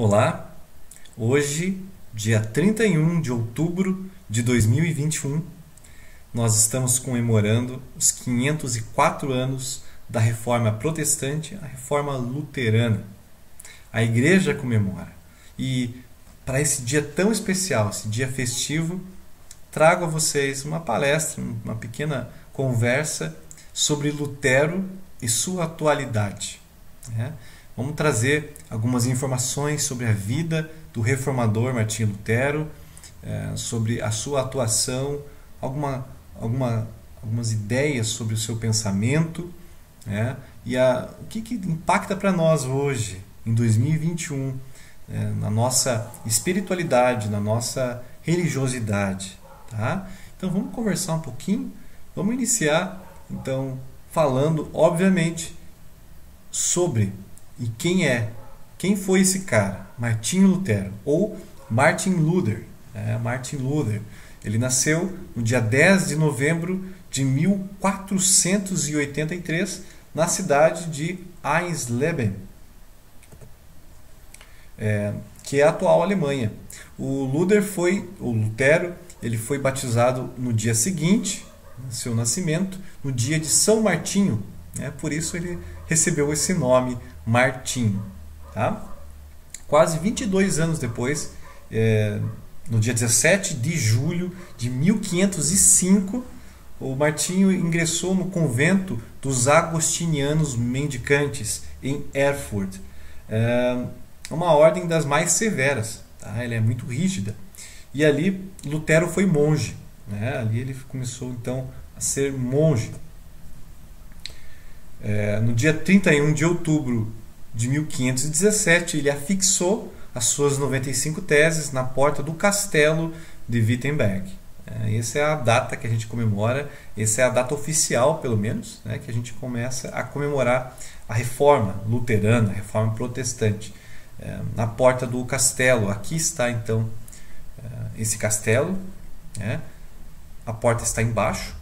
Olá, hoje, dia 31 de outubro de 2021, nós estamos comemorando os 504 anos da Reforma Protestante, a Reforma Luterana. A Igreja comemora. E para esse dia tão especial, esse dia festivo, trago a vocês uma palestra, uma pequena conversa sobre Lutero e sua atualidade. Vamos trazer algumas informações sobre a vida do reformador Martinho Lutero, sobre a sua atuação, algumas ideias sobre o seu pensamento, e o que impacta para nós hoje, em 2021, na nossa espiritualidade, na nossa religiosidade. Tá? Então vamos conversar um pouquinho, vamos iniciar então falando, obviamente, sobre quem foi esse cara, Martinho Lutero, ou Martin Luther. Martin Luther. Ele nasceu no dia 10 de novembro de 1483 na cidade de Eisleben, que é a atual Alemanha. O Lutero, ele foi batizado no dia seguinte, no seu nascimento, no dia de São Martinho. Por isso ele recebeu esse nome, Martinho. Tá? Quase 22 anos depois, no dia 17 de julho de 1505, o Martinho ingressou no convento dos agostinianos mendicantes, em Erfurt. Uma ordem das mais severas. Tá? Ela é muito rígida. E ali Lutero foi monge. Ali ele começou então a ser monge. No dia 31 de outubro de 1517, ele afixou as suas 95 teses na porta do castelo de Wittenberg. Essa é a data que a gente comemora, essa é a data oficial, pelo menos, que a gente começa a comemorar a reforma luterana, a reforma protestante. Na porta do castelo, aqui está então esse castelo, a porta está embaixo,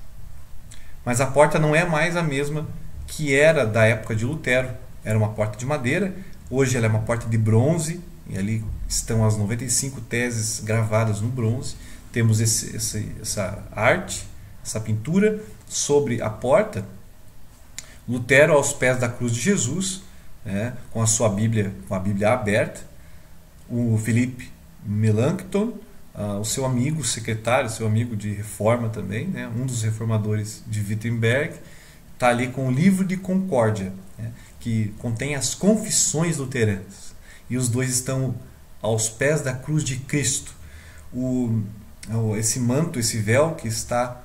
mas a porta não é mais a mesma que era da época de Lutero. Era uma porta de madeira, hoje ela é uma porta de bronze, e ali estão as 95 teses gravadas no bronze. Temos essa arte, essa pintura sobre a porta. Lutero aos pés da cruz de Jesus, com a sua Bíblia, com a Bíblia aberta. O Philipp Melanchthon, o seu amigo secretário, seu amigo de reforma também, um dos reformadores de Wittenberg, está ali com o livro de Concórdia, que contém as confissões luteranas. E os dois estão aos pés da cruz de Cristo. Esse manto, esse véu que está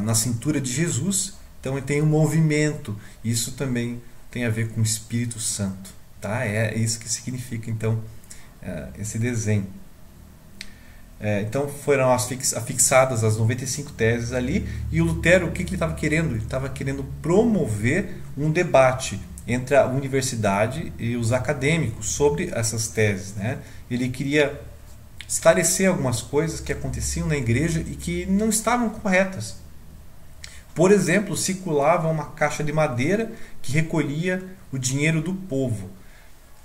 na cintura de Jesus, então ele tem um movimento. Isso também tem a ver com o Espírito Santo. Tá? É isso que significa então esse desenho. Então foram afixadas as 95 teses ali, e o Lutero, o que ele estava querendo? Ele estava querendo promover um debate entre a universidade e os acadêmicos sobre essas teses. Ele queria esclarecer algumas coisas que aconteciam na igreja e que não estavam corretas. Por exemplo, circulava uma caixa de madeira que recolhia o dinheiro do povo.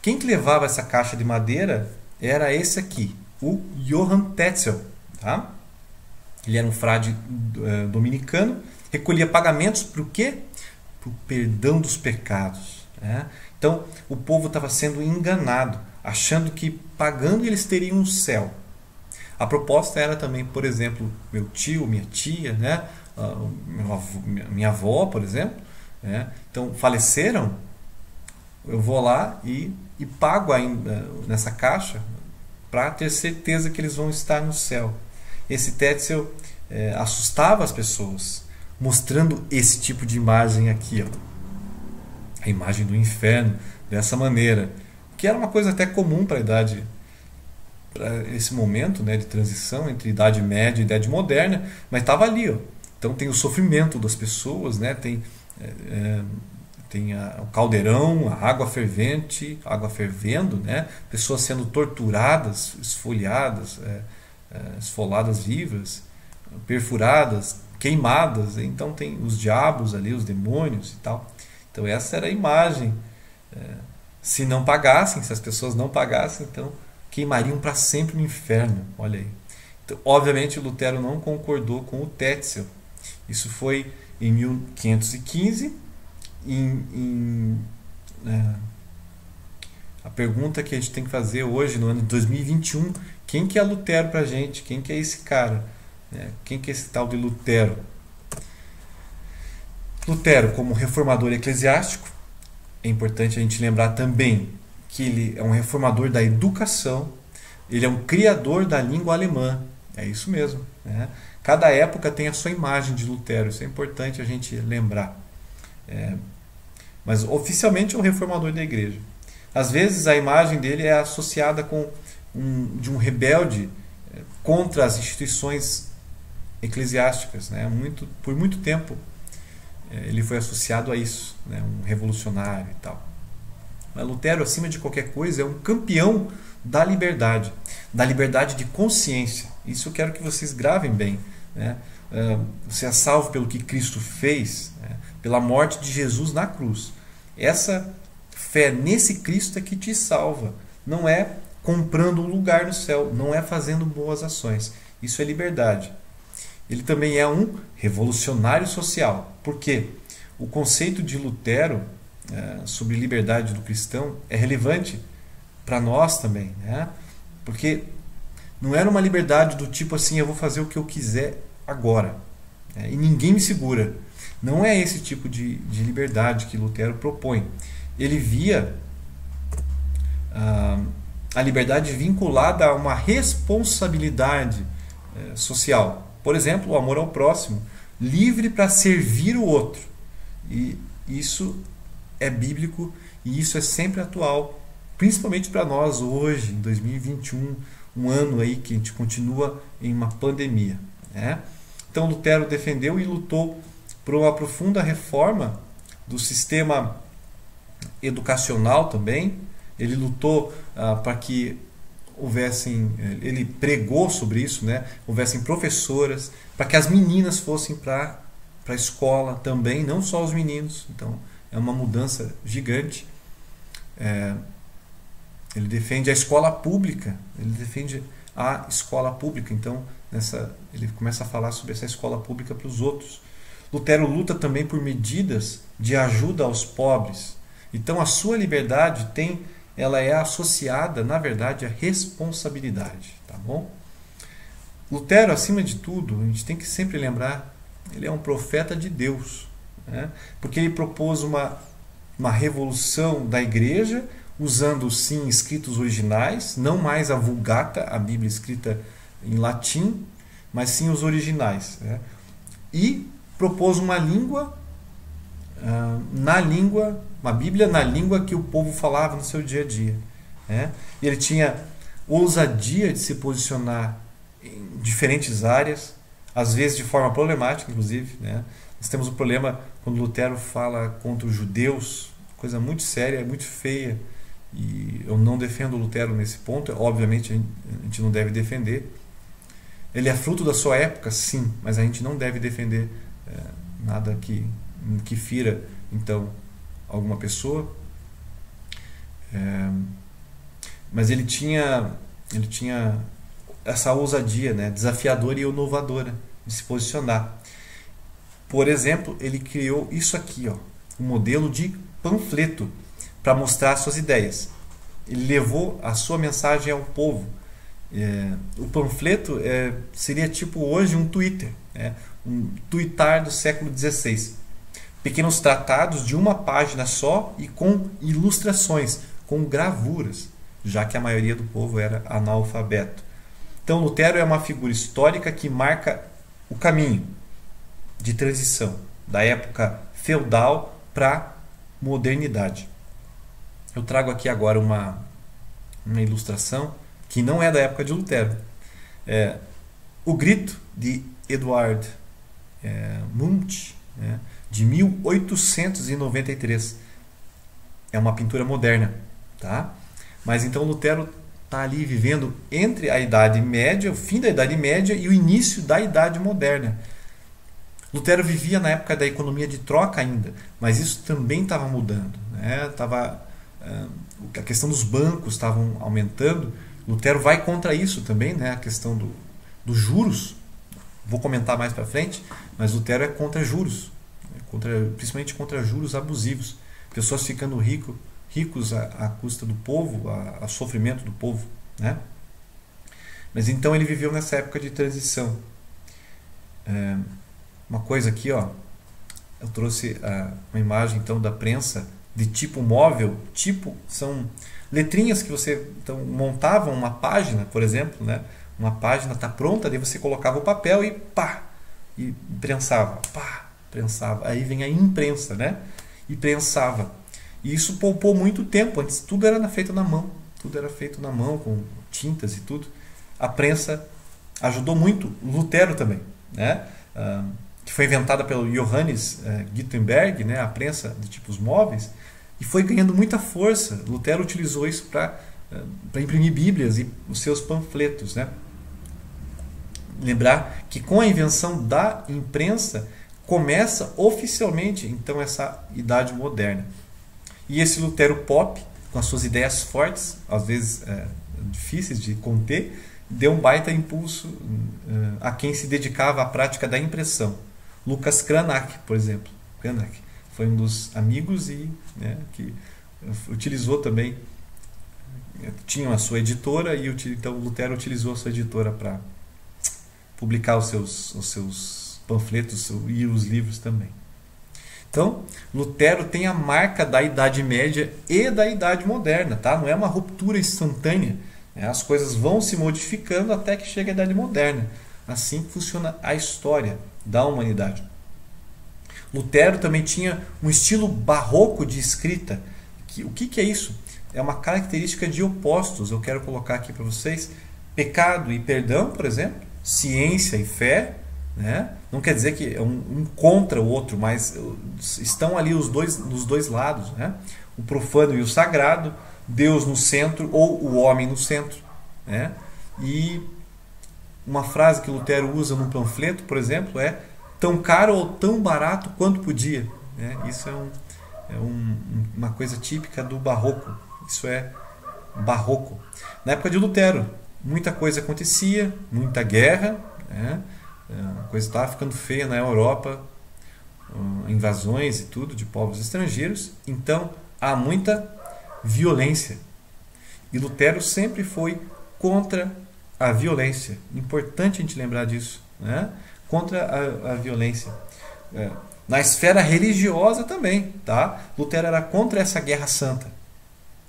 Quem que levava essa caixa de madeira era esse aqui, o Johann Tetzel. Tá? Ele era um frade dominicano, recolhia pagamentos para o quê? Para o perdão dos pecados. Então o povo estava sendo enganado, achando que pagando eles teriam o céu. A proposta era também, por exemplo, meu tio, minha tia, minha avó, por exemplo, então faleceram, eu vou lá e pago ainda nessa caixa, para ter certeza que eles vão estar no céu. Esse Tetzel assustava as pessoas, mostrando esse tipo de imagem aqui, a imagem do inferno, dessa maneira, que era uma coisa até comum para esse momento de transição entre Idade Média e Idade Moderna, mas estava ali. Então tem o sofrimento das pessoas, tem o caldeirão, a água fervente, água fervendo, pessoas sendo torturadas, esfoliadas, esfoladas vivas, perfuradas, queimadas. Então tem os diabos ali, os demônios e tal. Então essa era a imagem Se não pagassem, se as pessoas não pagassem, então queimariam para sempre no inferno. Olha aí. Então, obviamente, Lutero não concordou com o Tetzel. Isso foi em 1515. A pergunta que a gente tem que fazer hoje, no ano de 2021, quem que é Lutero para a gente? Quem que é esse cara? Quem que é esse tal de Lutero? Lutero, como reformador eclesiástico, é importante a gente lembrar também que ele é um reformador da educação, ele é um criador da língua alemã. É isso mesmo. Cada época tem a sua imagem de Lutero, isso é importante a gente lembrar. Mas oficialmente é um reformador da igreja. Às vezes a imagem dele é associada com de um rebelde contra as instituições eclesiásticas. Por muito tempo ele foi associado a isso, um revolucionário e tal. Mas Lutero, acima de qualquer coisa, é um campeão da liberdade de consciência. Isso eu quero que vocês gravem bem. Você é salvo pelo que Cristo fez, pela morte de Jesus na cruz. Essa fé nesse Cristo é que te salva. Não é comprando um lugar no céu, não é fazendo boas ações. Isso é liberdade. Ele também é um revolucionário social. Por quê? O conceito de Lutero sobre liberdade do cristão é relevante para nós também. Porque não era uma liberdade do tipo assim, eu vou fazer o que eu quiser agora. E ninguém me segura. Não é esse tipo de liberdade que Lutero propõe. Ele via a liberdade vinculada a uma responsabilidade social. Por exemplo, o amor ao próximo, livre para servir o outro. E isso é bíblico e isso é sempre atual, principalmente para nós hoje, em 2021, um ano aí que a gente continua em uma pandemia. Então Lutero defendeu e lutou por uma profunda reforma do sistema educacional também. Ele lutou para que houvessem, ele pregou sobre isso, houvessem professoras, para que as meninas fossem para a escola também, não só os meninos. Então é uma mudança gigante. Ele defende a escola pública, então ele começa a falar sobre essa escola pública para os outros. Lutero luta também por medidas de ajuda aos pobres. Então a sua liberdade ela é associada, na verdade, à responsabilidade. Tá bom? Lutero, acima de tudo, a gente tem que sempre lembrar, ele é um profeta de Deus. Porque ele propôs uma revolução da igreja, usando sim escritos originais, não mais a Vulgata, a Bíblia escrita em latim, mas sim os originais. E propôs uma Bíblia na língua que o povo falava no seu dia a dia. E ele tinha ousadia de se posicionar em diferentes áreas, às vezes de forma problemática, inclusive. Nós temos um problema quando Lutero fala contra os judeus, coisa muito séria, muito feia, e eu não defendo Lutero nesse ponto. Obviamente a gente não deve defender. Ele é fruto da sua época, sim, mas a gente não deve defender nada que fira então alguma pessoa. Mas ele tinha essa ousadia, desafiadora e inovadora de se posicionar. Por exemplo, ele criou isso aqui, um modelo de panfleto para mostrar suas ideias. Ele levou a sua mensagem ao povo. O panfleto seria tipo hoje um Twitter, um tweetar do século XVI. Pequenos tratados de uma página só e com ilustrações, com gravuras, já que a maioria do povo era analfabeto. Então Lutero é uma figura histórica que marca o caminho de transição da época feudal para a modernidade. Eu trago aqui agora uma ilustração que não é da época de Lutero. O Grito, de Eduard Munch, de 1893. É uma pintura moderna. Tá? Mas então Lutero está ali vivendo entre a Idade Média, o fim da Idade Média e o início da Idade Moderna. Lutero vivia na época da economia de troca ainda, mas isso também estava mudando. a questão dos bancos estavam aumentando. Lutero vai contra isso também, né? A questão dos juros. Vou comentar mais para frente, mas Lutero é contra juros, principalmente contra juros abusivos. Pessoas ficando ricos à custa do povo, a sofrimento do povo, né? Mas então ele viveu nessa época de transição. Uma coisa aqui, ó, eu trouxe uma imagem então da prensa de tipo móvel. Tipo são letrinhas que você então montava uma página, por exemplo, né? Uma página está pronta, daí você colocava o papel e pá, e prensava, pá, prensava. Aí vem a imprensa, né? E prensava. E isso poupou muito tempo. Antes tudo era feito na mão, com tintas e tudo. A prensa ajudou muito. Lutero também, né? Que foi inventada pelo Johannes Gutenberg, né? A prensa de tipos móveis, e foi ganhando muita força. Lutero utilizou isso para imprimir Bíblias e os seus panfletos, né? Lembrar que com a invenção da imprensa começa oficialmente então essa idade moderna. E esse Lutero pop, com as suas ideias fortes, às vezes difíceis de conter, deu um baita impulso a quem se dedicava à prática da impressão. Lucas Cranach, por exemplo. Cranach foi um dos amigos e que utilizou também, tinha a sua editora, e então Lutero utilizou a sua editora para publicar os seus panfletos e os livros também. Então, Lutero tem a marca da Idade Média e da Idade Moderna, tá? Não é uma ruptura instantânea. As coisas vão se modificando até que chega a Idade Moderna. Assim funciona a história da humanidade. Lutero também tinha um estilo barroco de escrita. O que é isso? É uma característica de opostos. Eu quero colocar aqui para vocês: pecado e perdão, por exemplo, ciência e fé, né? Não quer dizer que é um contra o outro, mas estão ali nos dois lados, né? O profano e o sagrado, Deus no centro ou o homem no centro, né? E uma frase que Lutero usa no panfleto, por exemplo, é: tão caro ou tão barato quanto podia, né? Isso uma coisa típica do barroco. Isso é barroco. Na época de Lutero, muita coisa acontecia, muita guerra, né? A coisa estava ficando feia na Europa, invasões e tudo de povos estrangeiros. Então há muita violência. E Lutero sempre foi contra a violência. Importante a gente lembrar disso, né? Contra a violência. Na esfera religiosa também, tá? Lutero era contra essa guerra santa.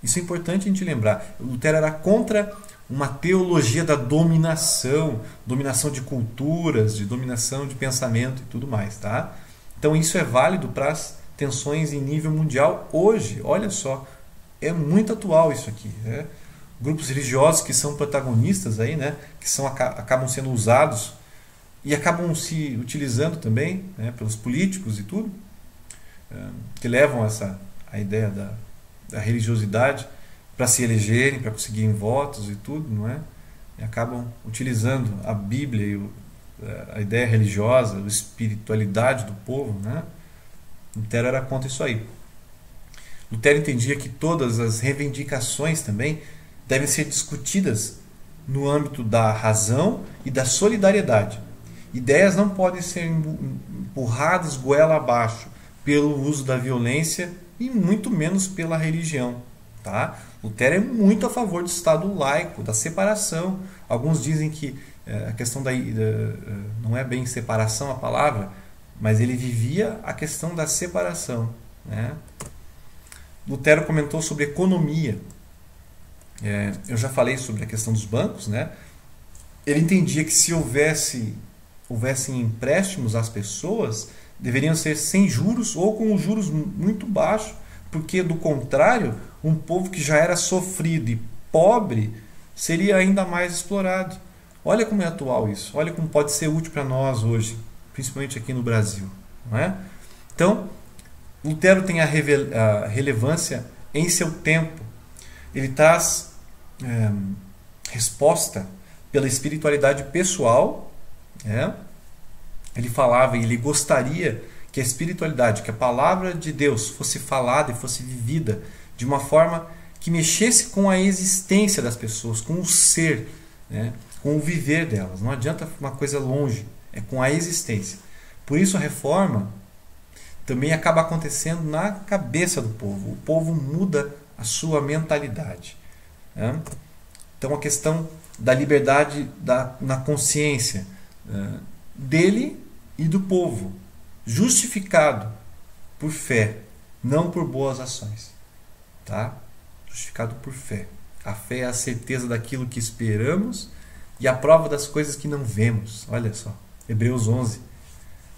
Isso é importante a gente lembrar. Lutero era contra uma teologia da dominação de culturas, de dominação de pensamento e tudo mais, tá? Então isso é válido para as tensões em nível mundial hoje. Olha só, é muito atual isso aqui, né? Grupos religiosos que são protagonistas aí, né? Que acabam sendo usados e acabam se utilizando também, né? Pelos políticos e tudo, que levam a ideia da religiosidade para se elegerem, para conseguirem votos e tudo, não é? E acabam utilizando a Bíblia e a ideia religiosa, a espiritualidade do povo, né? Lutero era contra isso aí. Lutero entendia que todas as reivindicações também devem ser discutidas no âmbito da razão e da solidariedade. Ideias não podem ser empurradas goela abaixo pelo uso da violência e muito menos pela religião, tá? Lutero é muito a favor do Estado laico, da separação. Alguns dizem que a questão não é bem separação a palavra, mas ele vivia a questão da separação, né? Lutero comentou sobre economia. Eu já falei sobre a questão dos bancos, né? Ele entendia que se houvessem empréstimos às pessoas, deveriam ser sem juros ou com juros muito baixos, porque do contrário, um povo que já era sofrido e pobre seria ainda mais explorado. Olha como é atual isso, olha como pode ser útil para nós hoje, principalmente aqui no Brasil, não é? Então, Lutero tem a relevância em seu tempo. Ele traz resposta pela espiritualidade pessoal, né? Ele falava e ele gostaria que a espiritualidade, que a palavra de Deus fosse falada e fosse vivida de uma forma que mexesse com a existência das pessoas, com o ser, né? Com o viver delas. Não adianta uma coisa longe, é com a existência. Por isso a reforma também acaba acontecendo na cabeça do povo. O povo muda a sua mentalidade, né? Então a questão da liberdade na consciência dele e do povo, justificado por fé, não por boas ações, tá? Justificado por fé. A fé é a certeza daquilo que esperamos e a prova das coisas que não vemos. Olha só, Hebreus 11,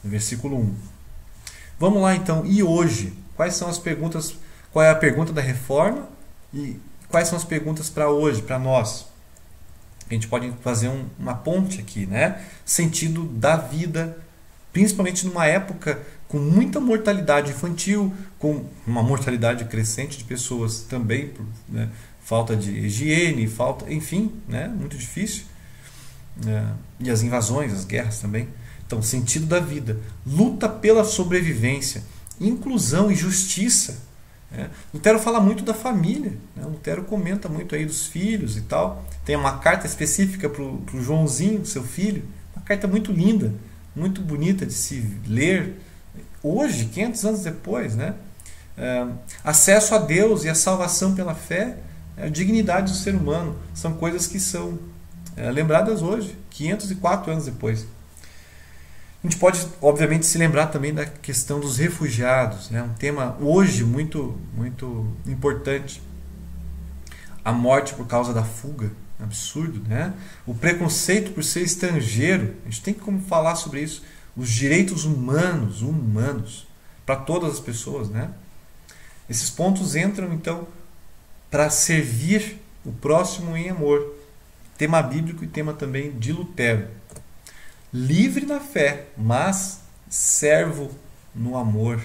versículo 1. Vamos lá então, e hoje? Quais são as perguntas? Qual é a pergunta da reforma e quais são as perguntas para hoje, para nós? A gente pode fazer uma ponte aqui, né? Sentido da vida, principalmente numa época com muita mortalidade infantil, com uma mortalidade crescente de pessoas também, né? Falta de higiene, falta, enfim, né? Muito difícil. E as invasões, as guerras também. Então, sentido da vida, luta pela sobrevivência, inclusão e justiça. Lutero fala muito da família, né? Lutero comenta muito aí dos filhos e tal. Tem uma carta específica para o Joãozinho, seu filho, uma carta muito linda, muito bonita de se ler hoje, 500 anos depois, né? Acesso a Deus e a salvação pela fé, a dignidade do ser humano, são coisas que são lembradas hoje, 504 anos depois. A gente pode, obviamente, se lembrar também da questão dos refugiados, né? Um tema hoje muito, muito importante. A morte por causa da fuga, absurdo, né? O preconceito por ser estrangeiro, a gente tem como falar sobre isso. Os direitos humanos, para todas as pessoas, né? Esses pontos entram, então, para servir o próximo em amor. Tema bíblico e tema também de Lutero. Livre na fé, mas servo no amor.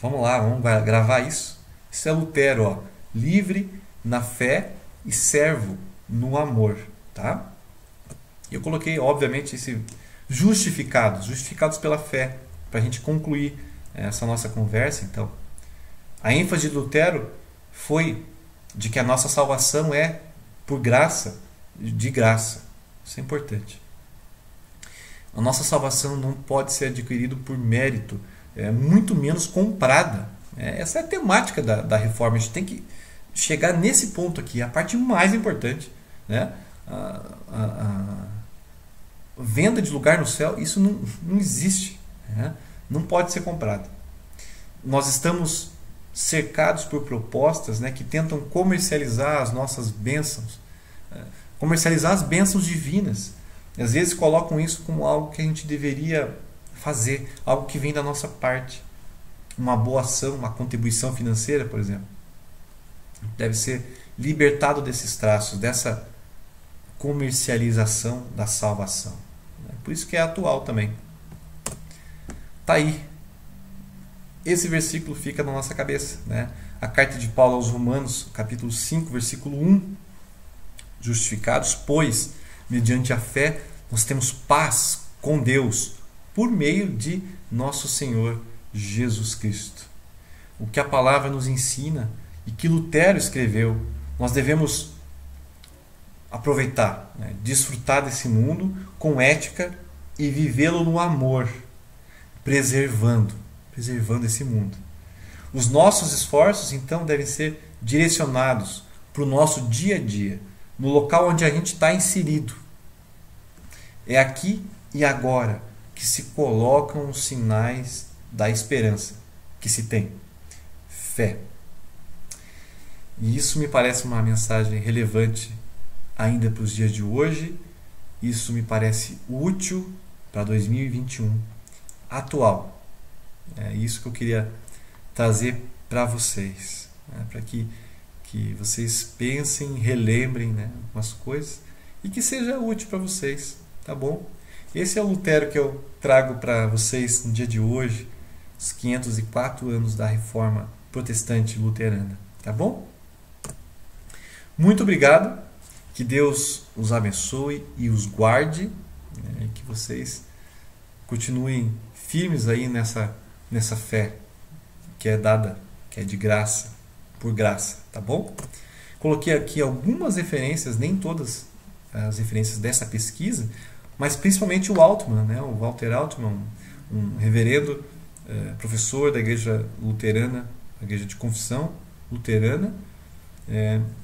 Vamos lá, vamos gravar isso. Isso é Lutero, ó. Livre na fé e servo no amor, tá? Eu coloquei, obviamente, esse justificados pela fé, para a gente concluir essa nossa conversa. Então, a ênfase de Lutero foi de que a nossa salvação é por graça, de graça. Isso é importante. A nossa salvação não pode ser adquirida por mérito, muito menos comprada. Essa é a temática da reforma. A gente tem que chegar nesse ponto aqui, a parte mais importante, né? A venda de lugar no céu, isso não existe, né? Não pode ser comprado. Nós estamos cercados por propostas, né, que tentam comercializar as nossas bênçãos, comercializar as bênçãos divinas. Às vezes colocam isso como algo que a gente deveria fazer, algo que vem da nossa parte. Uma boa ação, uma contribuição financeira, por exemplo. Deve ser libertado desses traços, dessa comercialização da salvação. Por isso que é atual também. Tá aí. Esse versículo fica na nossa cabeça, né? A carta de Paulo aos Romanos, capítulo 5, versículo 1. Justificados, pois, mediante a fé, nós temos paz com Deus por meio de nosso Senhor Jesus Cristo. O que a palavra nos ensina e que Lutero escreveu, nós devemos aproveitar, né? Desfrutar desse mundo com ética e vivê-lo no amor, preservando esse mundo. Os nossos esforços, então, devem ser direcionados para o nosso dia a dia, no local onde a gente está inserido. É aqui e agora que se colocam os sinais da esperança que se tem. Fé. E isso me parece uma mensagem relevante ainda para os dias de hoje. Isso me parece útil para 2021, atual. É isso que eu queria trazer para vocês, né? Para que vocês pensem, relembrem, né, algumas coisas e que seja útil para vocês, tá bom? Esse é o Lutero que eu trago para vocês no dia de hoje, os 504 anos da Reforma Protestante Luterana, tá bom? Muito obrigado, que Deus os abençoe e os guarde, né, que vocês continuem firmes aí nessa fé que é dada, que é de graça. por graça, tá bom? Coloquei aqui algumas referências, nem todas as referências dessa pesquisa, mas principalmente o Altman, né? O Walter Altman, um reverendo professor da igreja luterana, a igreja de confissão luterana,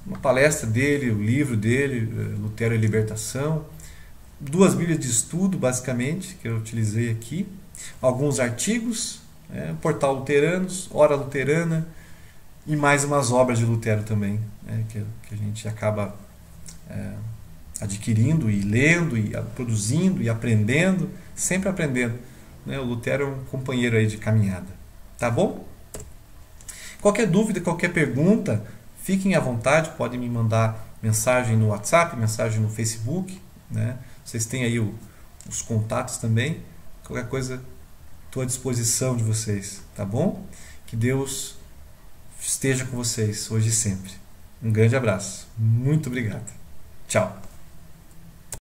uma palestra dele, o livro dele, Lutero e Libertação, 2 bíblias de estudo, basicamente, que eu utilizei aqui, alguns artigos, Portal Luteranos, Hora Luterana, e mais umas obras de Lutero também, que a gente acaba adquirindo e lendo e produzindo e aprendendo, sempre aprendendo. O Lutero é um companheiro aí de caminhada. Tá bom? Qualquer dúvida, qualquer pergunta, fiquem à vontade, podem me mandar mensagem no WhatsApp, mensagem no Facebook, né? Vocês têm aí os contatos também. Qualquer coisa, estou à disposição de vocês, tá bom? Que Deus esteja com vocês hoje e sempre. Um grande abraço. Muito obrigado. Tchau.